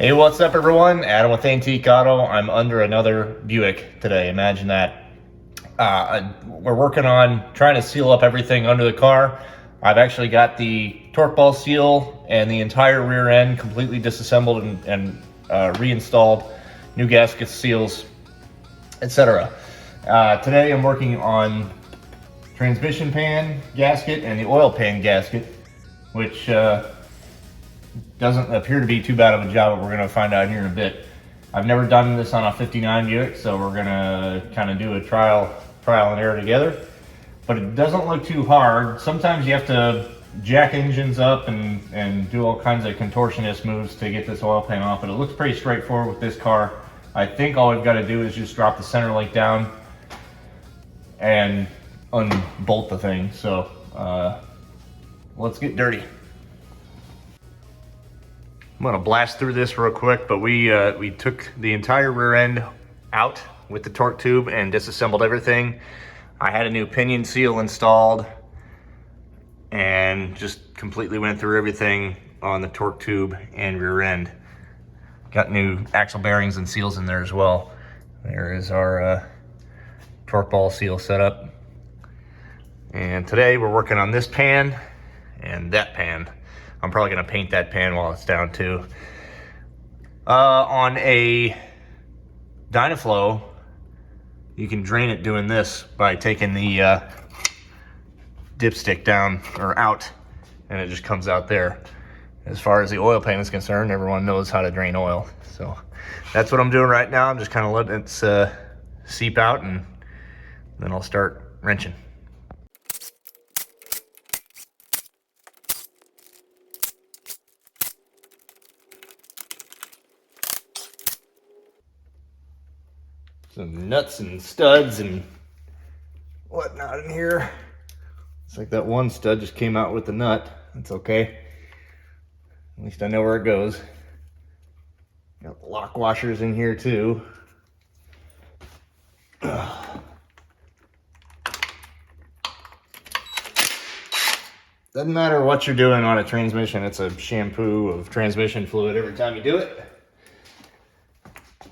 Hey, what's up everyone? Adam with Antique Auto. I'm under another Buick today. Imagine that. We're working on trying to seal up everything under the car. I've actually got the torque ball seal and the entire rear end completely disassembled and reinstalled, new gasket seals, etc. Today I'm working on transmission pan gasket and the oil pan gasket, which doesn't appear to be too bad of a job, but we're going to find out here in a bit. I've never done this on a 59 Buick, so we're going to kind of do a trial and error together. But it doesn't look too hard. Sometimes you have to jack engines up and do all kinds of contortionist moves to get this oil pan off, but it looks pretty straightforward with this car. I think all we've got to do is just drop the center link down and unbolt the thing. So let's get dirty. I'm gonna blast through this real quick, but we took the entire rear end out with the torque tube and disassembled everything. I had a new pinion seal installed and just completely went through everything on the torque tube and rear end. Got new axle bearings and seals in there as well. There is our torque ball seal setup. And today we're working on this pan and that pan. I'm probably gonna paint that pan while it's down too. On a Dynaflow, you can drain it doing this by taking the dipstick down or out, and it just comes out there. As far as the oil pan is concerned, everyone knows how to drain oil. So that's what I'm doing right now. I'm just kind of letting it seep out, and then I'll start wrenching. Some nuts and studs and whatnot in here. It's like that one stud just came out with the nut. That's okay. At least I know where it goes. Got lock washers in here too. Doesn't matter what you're doing on a transmission, it's a shampoo of transmission fluid every time you do it.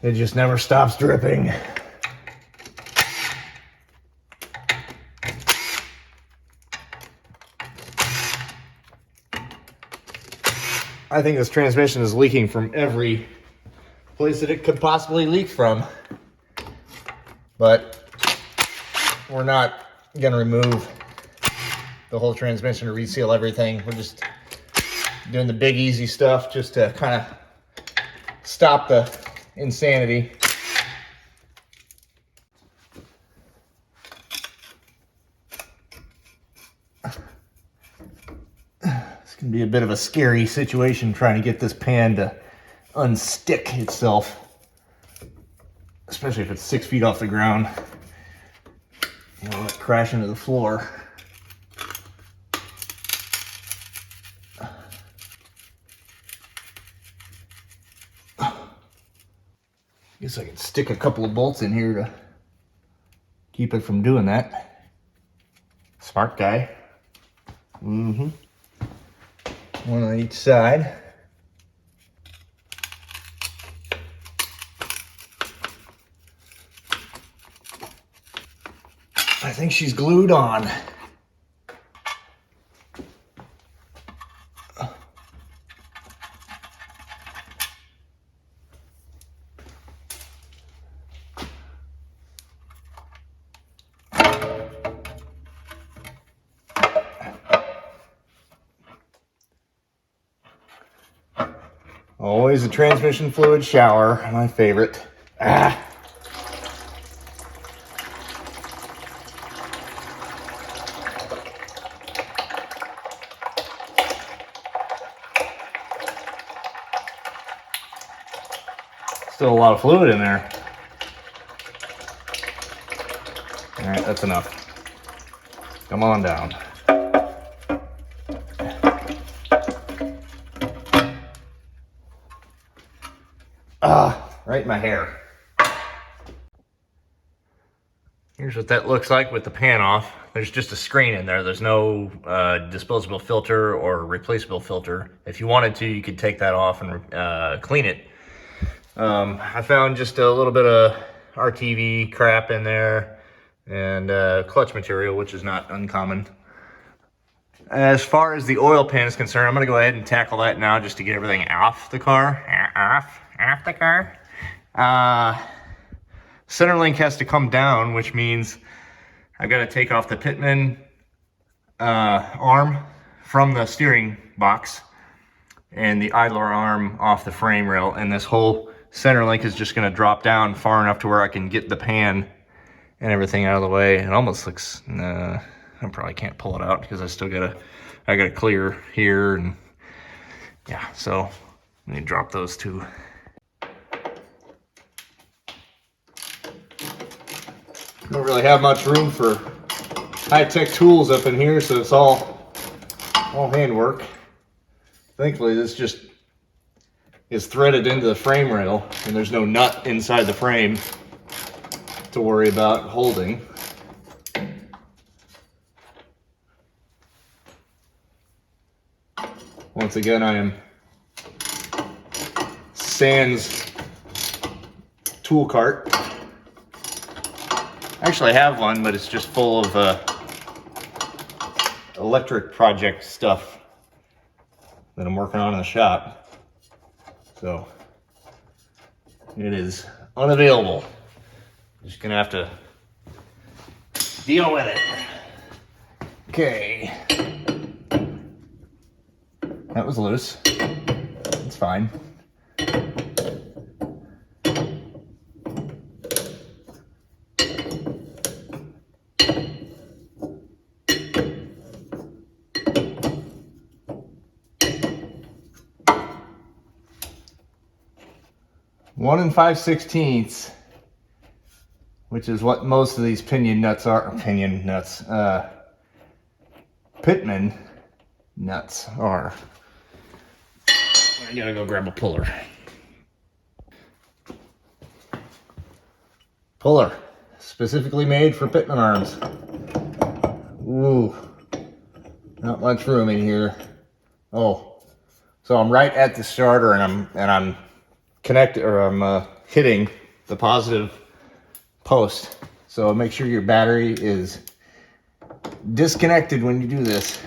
It just never stops dripping. I think this transmission is leaking from every place that it could possibly leak from. But we're not gonna remove the whole transmission to reseal everything. We're just doing the big easy stuff just to kind of stop the insanity. This can be a bit of a scary situation trying to get this pan to unstick itself, especially if it's 6 feet off the ground. You know, let it crash into the floor. Guess I could stick a couple of bolts in here to keep it from doing that. Smart guy. One on each side. I think she's glued on. Always a transmission fluid shower, my favorite. Still a lot of fluid in there. All right, that's enough. Come on down. Right in my hair. Here's what that looks like with the pan off. There's just a screen in there. There's no disposable filter or replaceable filter. If you wanted to, you could take that off and clean it. I found just a little bit of RTV crap in there and clutch material, which is not uncommon. As far as the oil pan is concerned, I'm going to go ahead and tackle that now just to get everything off the car. Off the car. Center link has to come down, which means I've got to take off the pitman arm from the steering box and the idler arm off the frame rail, and this whole center link is just going to drop down far enough to where I can get the pan and everything out of the way. It almost looks, I probably can't pull it out because I gotta clear here, and yeah, so let me drop those two. Don't really have much room for high-tech tools up in here, so it's all handwork. Thankfully, this just is threaded into the frame rail, and there's no nut inside the frame to worry about holding. Once again, I am sans tool cart. I actually have one, but it's just full of electric project stuff that I'm working on in the shop. So it is unavailable. Just gonna have to deal with it. Okay. That was loose. It's fine. One and 5/16, which is what most of these pitman nuts are. Pitman nuts are. I gotta go grab a puller. Puller, specifically made for pitman arms. Ooh, not much room in here. Oh, so I'm right at the starter, and I'm connected, or I'm hitting the positive post. So make sure your battery is disconnected when you do this.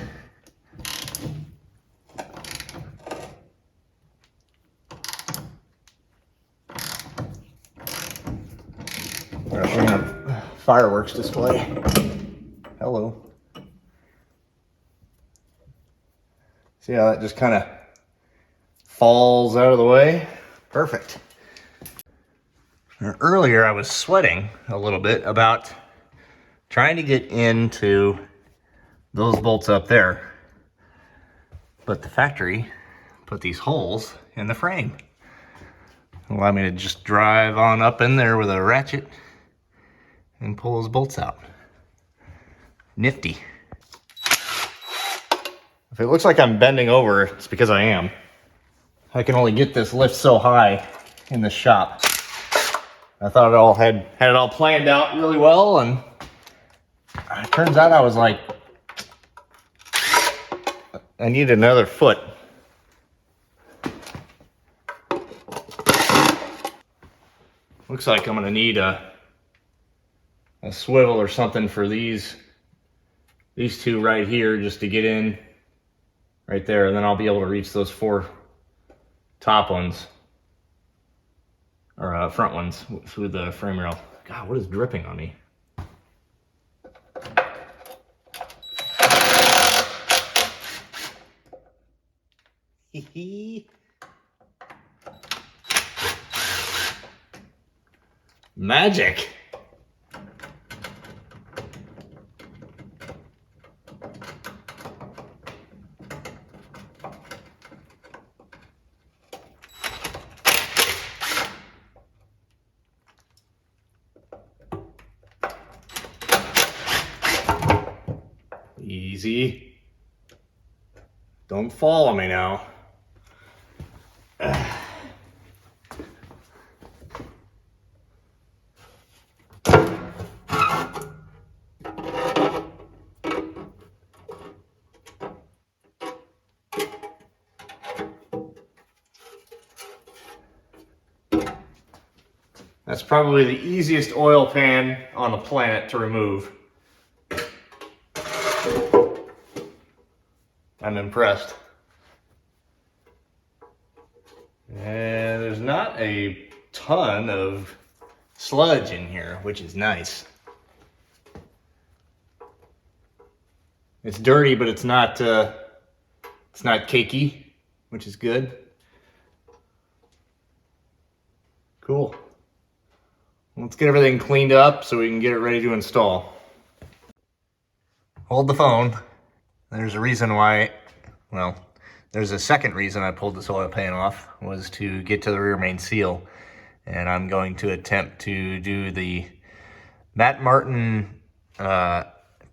Fireworks display. Hello. See how that just kind of falls out of the way? Perfect. Earlier I was sweating a little bit about trying to get into those bolts up there, but the factory put these holes in the frame. Allow me to just drive on up in there with a ratchet and pull those bolts out. Nifty. If it looks like I'm bending over, it's because I am. I can only get this lift so high in the shop. I thought it all had it all planned out really well, and it turns out I was like, I need another foot. Looks like I'm gonna need a swivel or something for these two right here, just to get in right there, and then I'll be able to reach those four top ones, or front ones through the frame rail. God, what is dripping on me? Magic. Easy. Don't fall on me now. That's probably the easiest oil pan on the planet to remove. I'm impressed. And there's not a ton of sludge in here, which is nice. It's dirty, but it's not cakey, which is good. Cool. Let's get everything cleaned up so we can get it ready to install. Hold the phone. There's a reason why, well, there's a second reason I pulled this oil pan off, was to get to the rear main seal. And I'm going to attempt to do the Matt Martin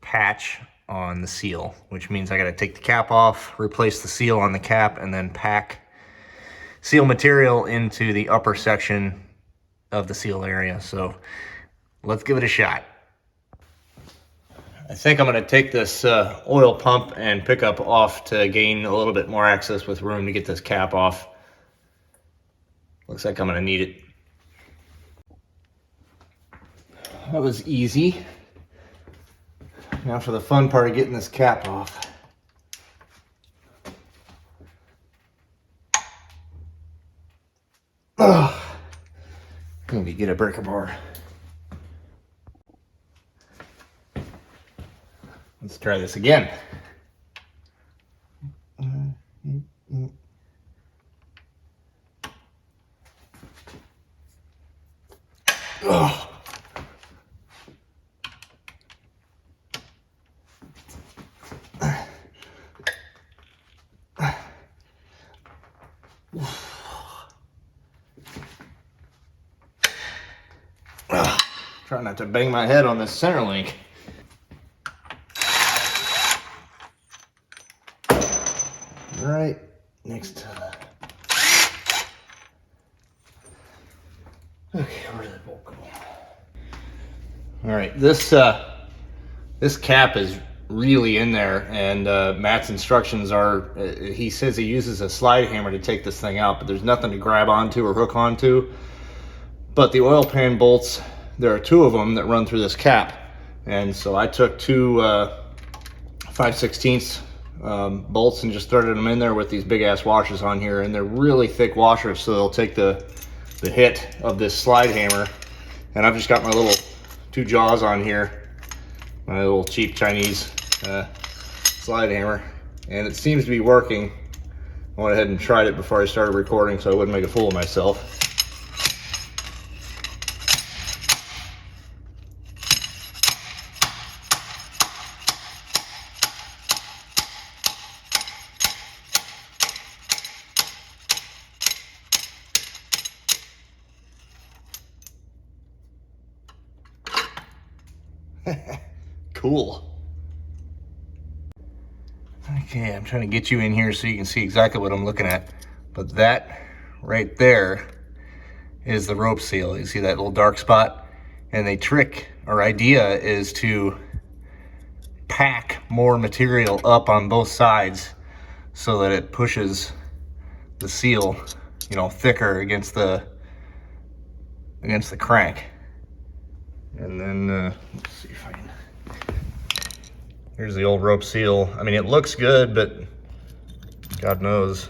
patch on the seal, which means I got to take the cap off, replace the seal on the cap, and then pack seal material into the upper section of the seal area. So let's give it a shot. I think I'm going to take this oil pump and pickup off to gain a little bit more access with room to get this cap off. Looks like I'm going to need it. That was easy. Now for the fun part of getting this cap off. Ugh. Maybe get a breaker bar. Let's try this again. Ugh. Try not to bang my head on this center link. All right, next. Okay, where did that bolt go? All right, this cap is really in there, and Matt's instructions are, he says he uses a slide hammer to take this thing out, but there's nothing to grab onto or hook onto. But the oil pan bolts, there are two of them that run through this cap, and so I took two 5/16 bolts and just threaded them in there with these big ass washers on here, and they're really thick washers, so they'll take the hit of this slide hammer. And I've just got my little two jaws on here, my little cheap Chinese slide hammer, and it seems to be working. I went ahead and tried it before I started recording so I wouldn't make a fool of myself. Cool. Okay, I'm trying to get you in here so you can see exactly what I'm looking at. But that right there is the rope seal. You see that little dark spot? And the trick or idea is to pack more material up on both sides so that it pushes the seal, you know, thicker against the crank. And then let's see if I can. Here's the old rope seal. I mean, it looks good, but God knows.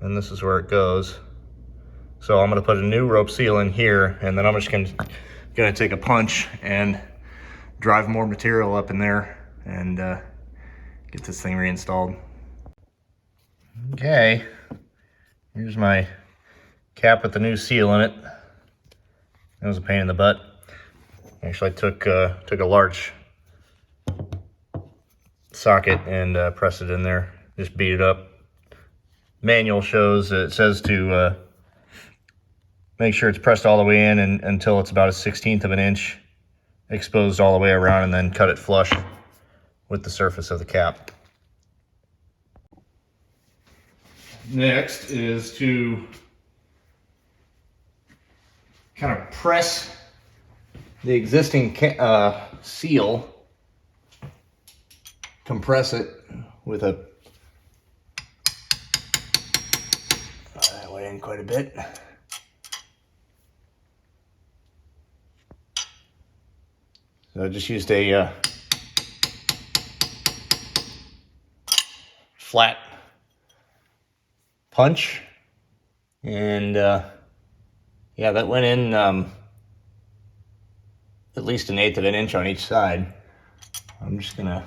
And this is where it goes. So I'm gonna put a new rope seal in here, and then I'm just gonna take a punch and drive more material up in there and get this thing reinstalled. Okay, here's my cap with the new seal in it. That was a pain in the butt. Actually, I took a large socket and pressed it in there. Just beat it up. Manual shows, it says to make sure it's pressed all the way in and until it's about 1/16 of an inch exposed all the way around, and then cut it flush with the surface of the cap. Next is to kind of press the existing seal, compress it with a, that went in quite a bit. So I just used a flat punch, and yeah, that went in at least 1/8 of an inch on each side. I'm just gonna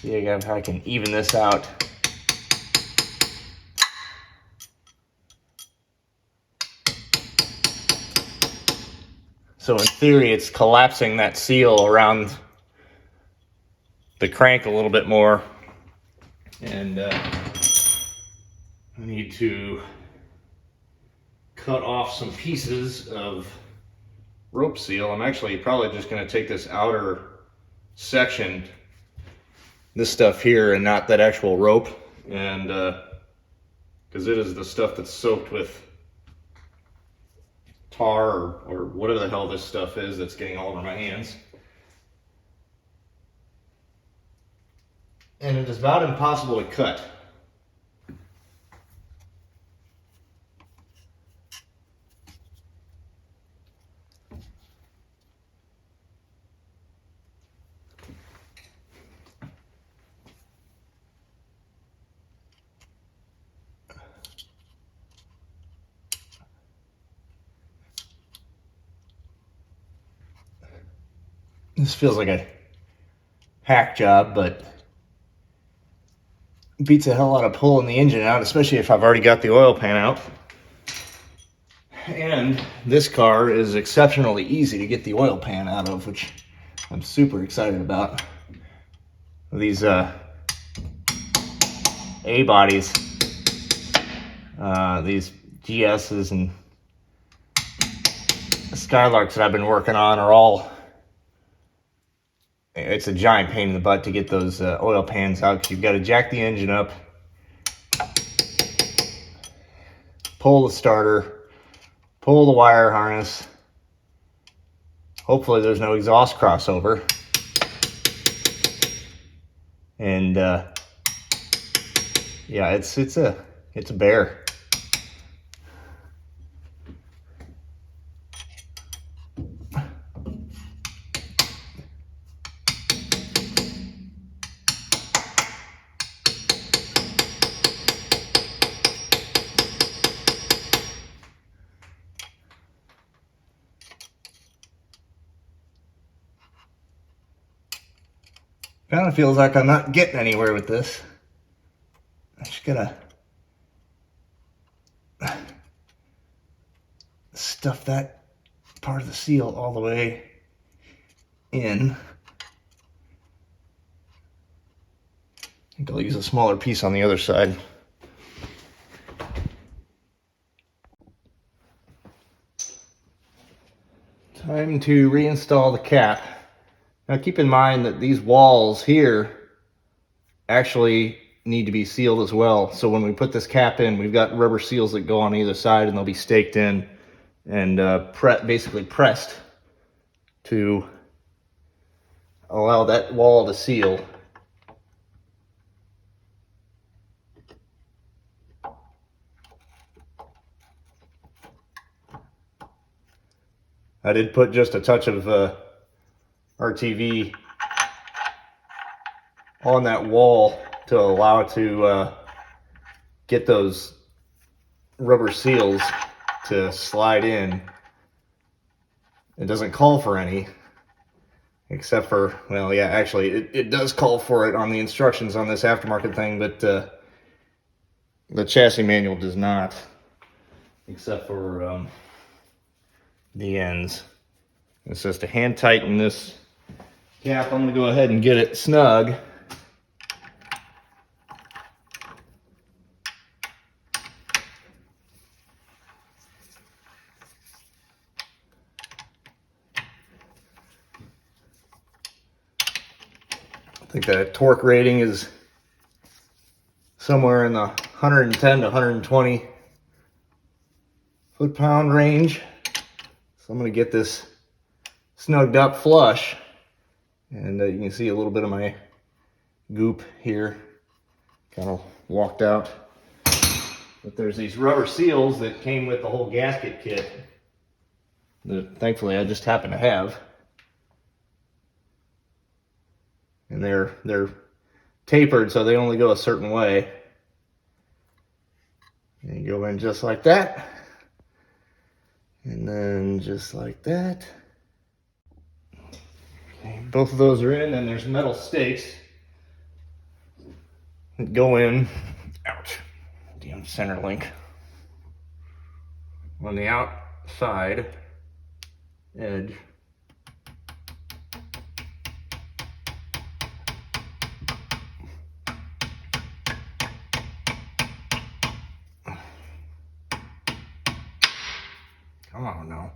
see if I can even this out. So in theory, it's collapsing that seal around the crank a little bit more. And I need to cut off some pieces of rope seal. I'm actually probably just going to take this outer section, this stuff here, and not that actual rope, and because it is the stuff that's soaked with tar or whatever the hell this stuff is that's getting all over my hands. And it is about impossible to cut. This feels like a hack job, but beats the hell out of pulling the engine out, especially if I've already got the oil pan out. And this car is exceptionally easy to get the oil pan out of, which I'm super excited about. These A-bodies, these GSs and Skylarks that I've been working on are all, it's a giant pain in the butt to get those oil pans out, because you've got to jack the engine up, pull the starter, pull the wire harness. Hopefully there's no exhaust crossover. And yeah, it's a bear. Kind of feels like I'm not getting anywhere with this. I just gotta stuff that part of the seal all the way in. I think I'll use a smaller piece on the other side. Time to reinstall the cap. Now keep in mind that these walls here actually need to be sealed as well. So when we put this cap in, we've got rubber seals that go on either side, and they'll be staked in and basically pressed to allow that wall to seal. I did put just a touch of RTV on that wall to allow it to get those rubber seals to slide in. It doesn't call for any, except for, well, yeah, actually it does call for it on the instructions on this aftermarket thing, but the chassis manual does not, except for the ends. It says to hand tighten this cap. I'm going to go ahead and get it snug. I think the torque rating is somewhere in the 110 to 120 foot-pound range. So I'm going to get this snugged up flush, and you can see a little bit of my goop here kind of walked out. But there's these rubber seals that came with the whole gasket kit that thankfully I just happen to have. and they're tapered so they only go a certain way. And you go in just like that, and then just like that. Okay, both of those are in, and there's metal stakes that go in. Ouch! Damn center link on the outside edge. Come on now.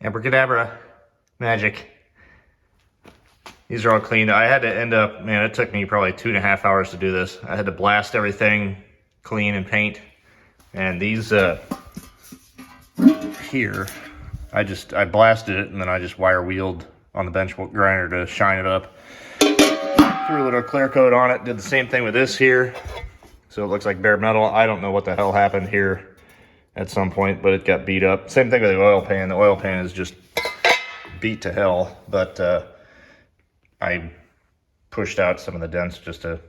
Abracadabra, magic. These are all cleaned. I had to end up, man, it took me probably 2.5 hours to do this. I had to blast everything clean and paint. And these here, I blasted it and then I just wire wheeled on the bench grinder to shine it up. Threw a little clear coat on it. Did the same thing with this here. So it looks like bare metal. I don't know what the hell happened here at some point, but it got beat up. Same thing with the oil pan. The oil pan is just beat to hell, but I pushed out some of the dents just to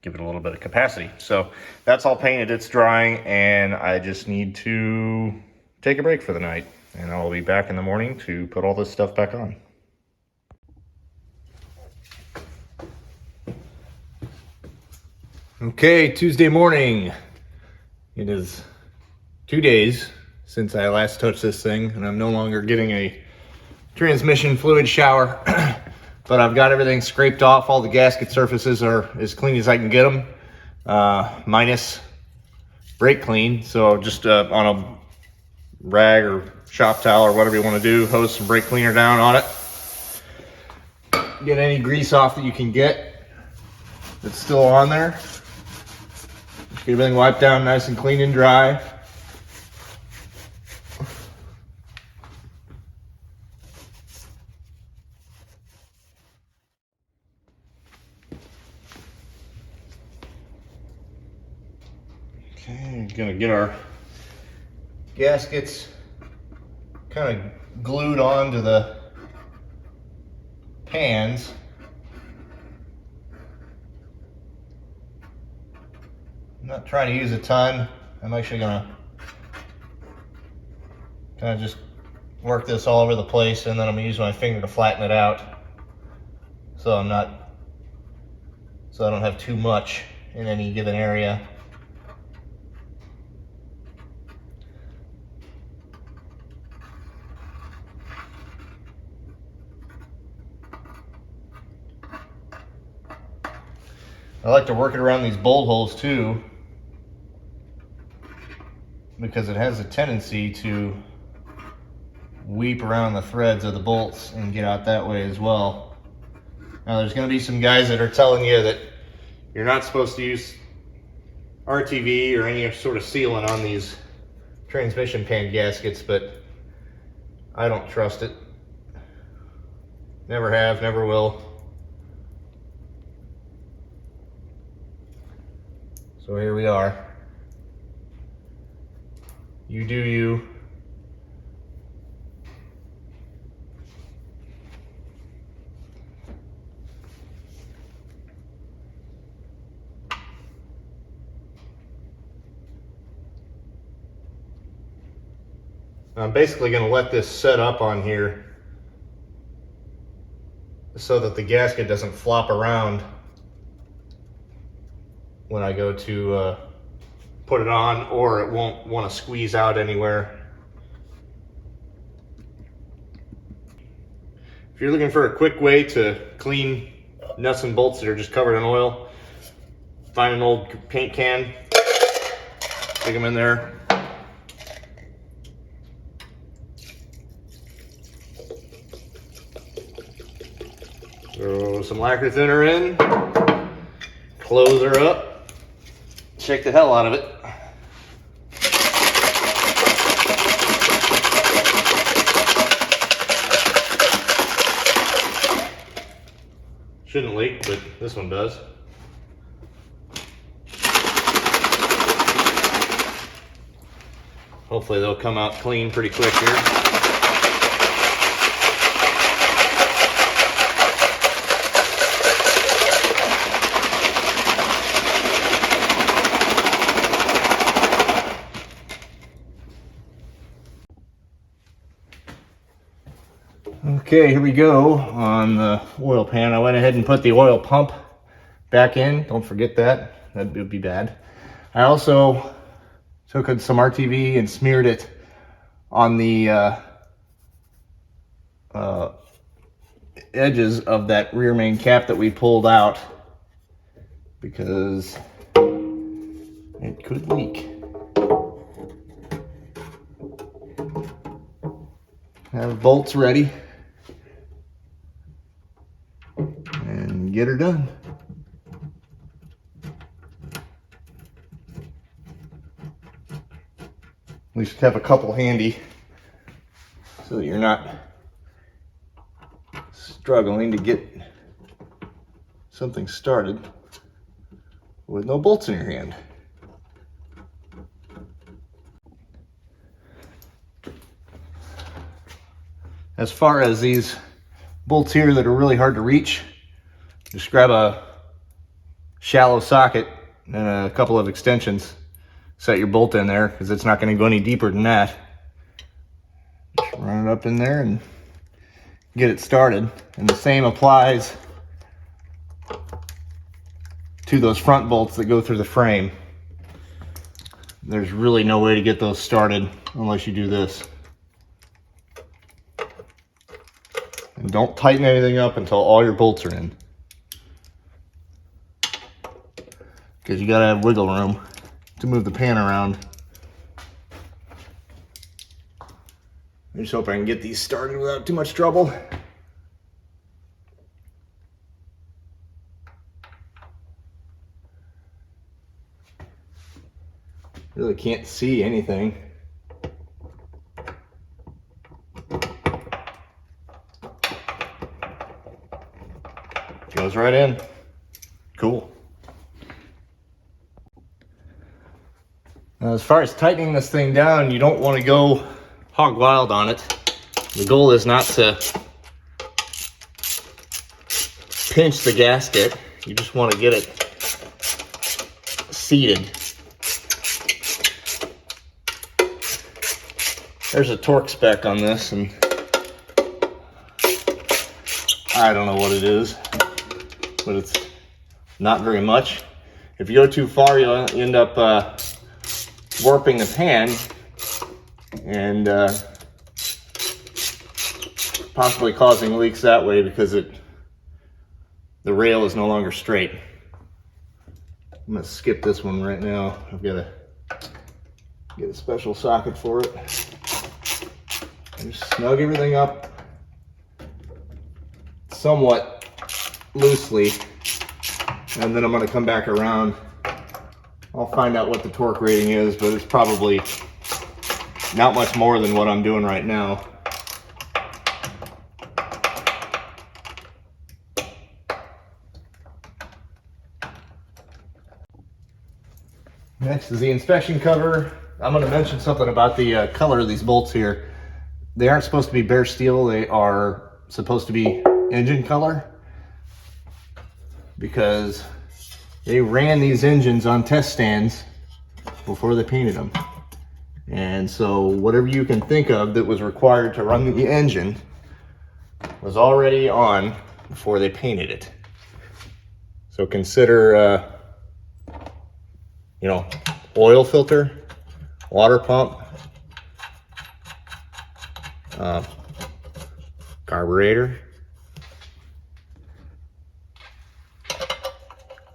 give it a little bit of capacity. So that's all painted, it's drying, and I just need to take a break for the night. And I'll be back in the morning to put all this stuff back on. Okay, Tuesday morning. It is 2 days since I last touched this thing, and I'm no longer getting a transmission fluid shower. But I've got everything scraped off. All the gasket surfaces are as clean as I can get them, minus brake clean. So just on a rag or shop towel or whatever you want to do, hose some brake cleaner down on it. Get any grease off that you can get that's still on there. Just get everything wiped down nice and clean and dry. Okay, gonna get our gaskets kind of glued onto the pans. I'm not trying to use a ton. I'm actually gonna kind of just work this all over the place, and then I'm gonna use my finger to flatten it out so I don't have too much in any given area. I like to work it around these bolt holes too, because it has a tendency to weep around the threads of the bolts and get out that way as well. Now there's going to be some guys that are telling you that you're not supposed to use RTV or any sort of sealant on these transmission pan gaskets, but I don't trust it. Never have, never will. So here we are. You do you. I'm basically going to let this set up on here so that the gasket doesn't flop around when I go to put it on, or it won't want to squeeze out anywhere. If you're looking for a quick way to clean nuts and bolts that are just covered in oil, find an old paint can, stick them in there, Throw some lacquer thinner in, close her up, shake the hell out of it. Shouldn't leak, but this one does. Hopefully they'll come out clean pretty quick here. Okay, here we go on the oil pan. I went ahead and put the oil pump back in. Don't forget that. That would be bad. I also took some RTV and smeared it on the edges of that rear main cap that we pulled out because it could leak. Have bolts ready and get her done. At least have a couple handy so that you're not struggling to get something started with no bolts in your hand. As far as these bolts here that are really hard to reach, just grab a shallow socket and a couple of extensions. Set your bolt in there because it's not going to go any deeper than that. Just run it up in there and get it started. And the same applies to those front bolts that go through the frame. There's really no way to get those started unless you do this. And don't tighten anything up until all your bolts are in, because you got to have wiggle room to move the pan around. I just hope I can get these started without too much trouble. Really can't see anything. Goes right in. Cool. Now, as far as tightening this thing down, you don't want to go hog wild on it. The goal is not to pinch the gasket. You just want to get it seated. There's a torque spec on this, and I don't know what it is, but it's not very much. If you go too far, you'll end up warping the pan and possibly causing leaks that way because the rail is no longer straight. I'm gonna skip this one right now. I've got to get a special socket for it. Just snug everything up somewhat loosely, and then I'm going to come back around. I'll find out what the torque rating is, but it's probably not much more than what I'm doing right now. Next is the inspection cover. I'm going to mention something about the color of these bolts here. They aren't supposed to be bare steel. They are supposed to be engine color, because they ran these engines on test stands before they painted them. And so whatever you can think of that was required to run the engine was already on before they painted it. So consider, oil filter, water pump, carburetor,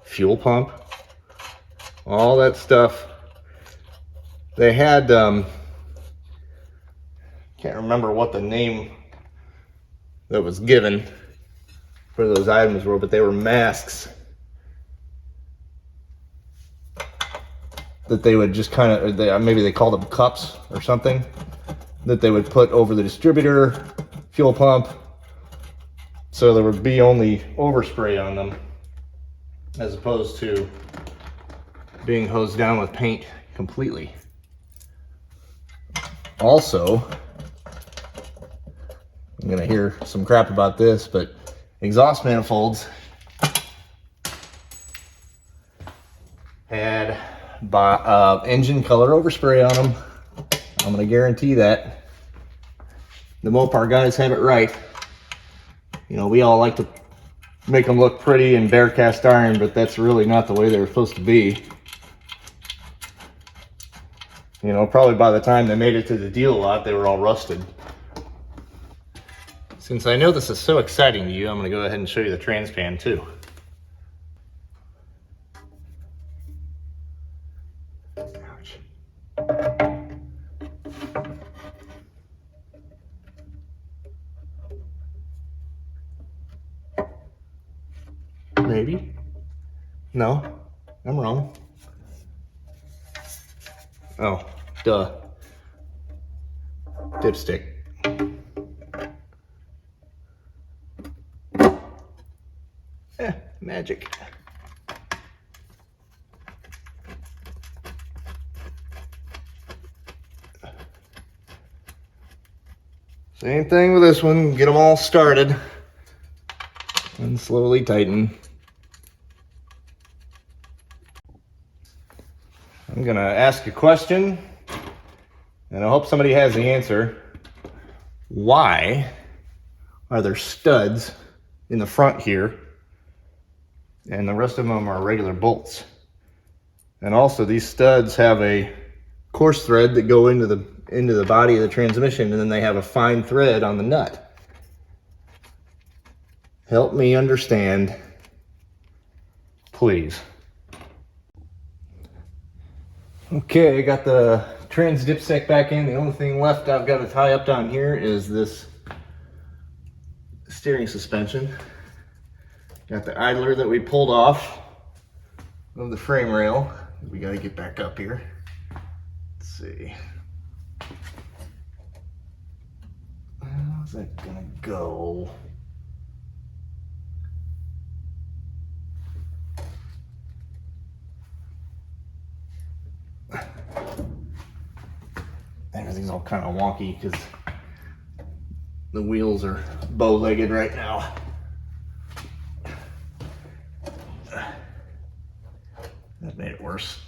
fuel pump, all that stuff. They had, can't remember what the name that was given, where those items were, but they were masks that they would just kind of, maybe they called them cups or something, that they would put over the distributor, fuel pump, so there would be only overspray on them as opposed to being hosed down with paint completely. Also, I'm gonna hear some crap about this, but exhaust manifolds had engine color overspray on them. I'm gonna guarantee that. The Mopar guys have it right. You know, we all like to make them look pretty and bare cast iron, but that's really not the way they're supposed to be. You know, probably by the time they made it to the deal lot, they were all rusted. Since I know this is so exciting to you, I'm gonna go ahead and show you the transpan too. Ouch. Maybe. No, I'm wrong. Oh, duh. Dipstick. Magic. Same thing with this one. Get them all started and slowly tighten. I'm gonna ask a question and I hope somebody has the answer. Why are there studs in the front here and the rest of them are regular bolts? And also these studs have a coarse thread that go into the body of the transmission, and then they have a fine thread on the nut. Help me understand, please. Okay, I got the trans dipstick back in. The only thing left I've got to tie up down here is this steering suspension. Got the idler that we pulled off of the frame rail. We got to get back up here. Let's see. How's that gonna go? Everything's all kind of wonky because the wheels are bow-legged right now. That made it worse.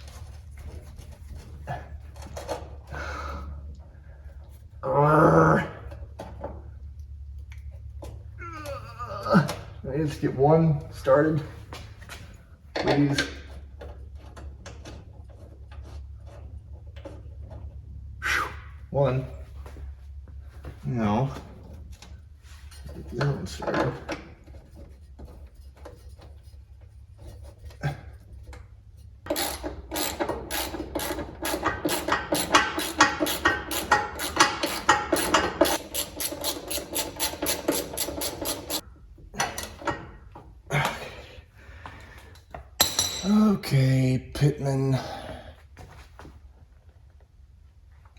Can I just get one started, please? One. No. Get the other one started. Okay, Pittman.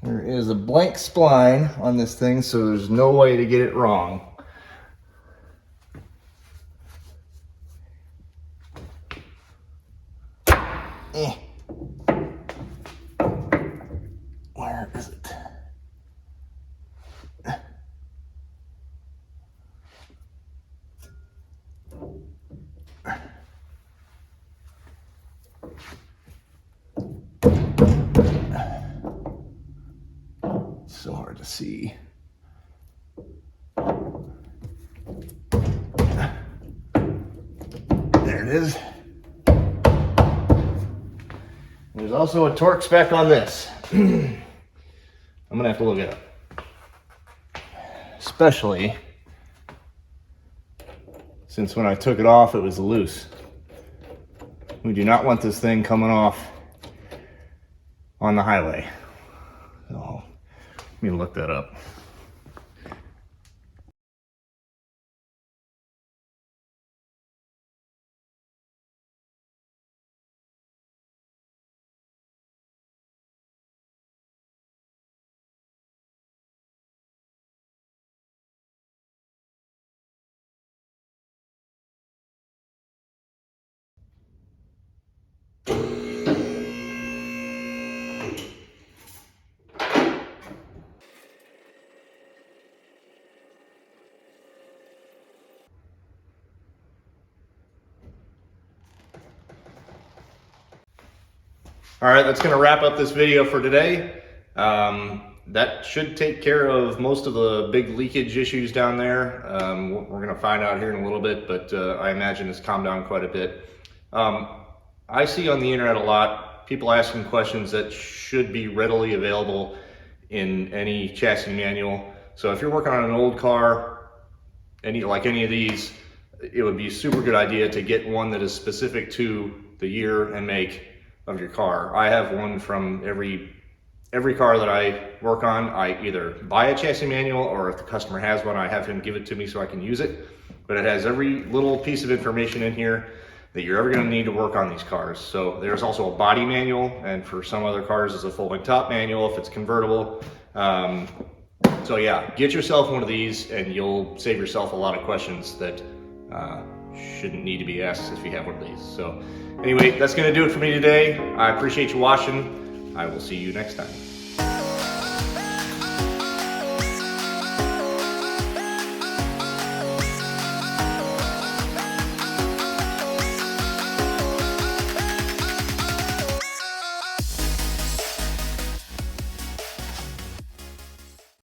There is a blank spline on this thing, so there's no way to get it wrong. Where is it? So hard to see. There it is. There's also a torque spec on this. I'm gonna have to look it up. Especially since when I took it off, it was loose. We do not want this thing coming off on the highway. So, let me look that up. All right, that's going to wrap up this video for today. That should take care of most of the big leakage issues down there. We're going to find out here in a little bit, but I imagine it's calmed down quite a bit. I see on the internet a lot people asking questions that should be readily available in any chassis manual. So if you're working on an old car, like any of these, it would be a super good idea to get one that is specific to the year and make of your car. I have one from every car that I work on. I either buy a chassis manual, or if the customer has one, I have him give it to me so I can use it. But it has every little piece of information in here that you're ever going to need to work on these cars. So there's also a body manual, and for some other cars it's a folding top manual if it's convertible. So yeah, get yourself one of these and you'll save yourself a lot of questions that shouldn't need to be asked if you have one of these. So anyway, that's going to do it for me today. I appreciate you watching. I will see you next time.